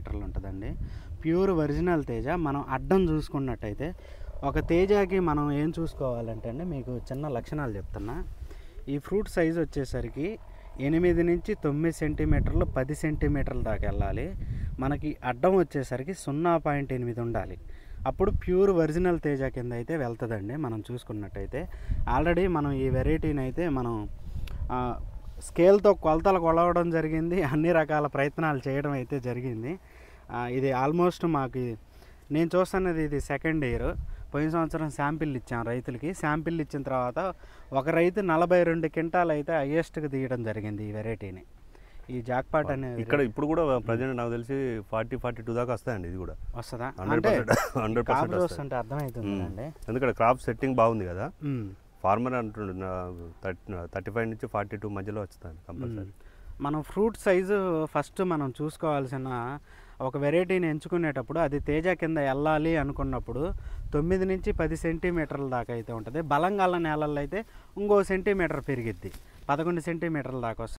సెంటీమీటర్లు ఉంటుందండి. Pure original Teja. మనం అడ్డం చూసుకున్నట్టయితే ఒక తేజకి మనం ఏం చూసుకోవాలంటే అండి, మీకు చిన్న లక్షణాలు చెప్తున్నా. ఈ ఫ్రూట్ సైజు వచ్చేసరికి 8 నుంచి 9 సెంటీమీటర్లు, 10 సెంటీమీటర్ల దాకా వెళ్ళాలి. మనకి అడ్డం వచ్చేసరికి 0.8 ఉండాలి. అప్పుడు ప్యూర్ ఒరిజినల్ తేజ కింద అయితే వెళ్తుందండి. మనం చూసుకున్నట్టయితే ఆల్రెడీ మనం ఈ వెరైటీని అయితే మనం స్కేల్తో కొలతలు కొలవడం జరిగింది. అన్ని రకాల ప్రయత్నాలు చేయడం అయితే జరిగింది. ఇది ఆల్మోస్ట్ మాకు నేను చూస్తున్నది ఇది సెకండ్ ఇయర్. పోయిన సంవత్సరం శాంపిల్ ఇచ్చాం రైతులకి. శాంపిల్ ఇచ్చిన తర్వాత ఒక రైతు 42 క్వింటాలు అయితే హైయెస్ట్గా తీయడం జరిగింది ఈ వెరైటీని. ఈ జాక్పాట్ అనేది ఇక్కడ ఇప్పుడు కూడా ప్రజెంట్ నాకు తెలిసి 40-42 దాకా వస్తాయండి. ఇది కూడా వస్తుందా? 100% అంటే అర్థమవుతుందండి. ఎందుకంటే క్రాప్ సెట్టింగ్ బాగుంది కదా. ఫార్మర్ అంటుండే 35 నుంచి 42 మధ్యలో వస్తుంది కంపల్సరీ. మనం ఫ్రూట్ సైజు ఫస్ట్ మనం చూసుకోవాల్సిన ఒక వెరైటీని ఎంచుకునేటప్పుడు అది తేజ కింద వెళ్ళాలి అనుకున్నప్పుడు 9 నుంచి 10 సెంటీమీటర్ల దాకా అయితే ఉంటుంది. బలంగా నేలల్లో అయితే ఇంకో సెంటీమీటర్ పెరిగిద్ది, 11 సెంటీమీటర్ల దాకా వస్తుంది.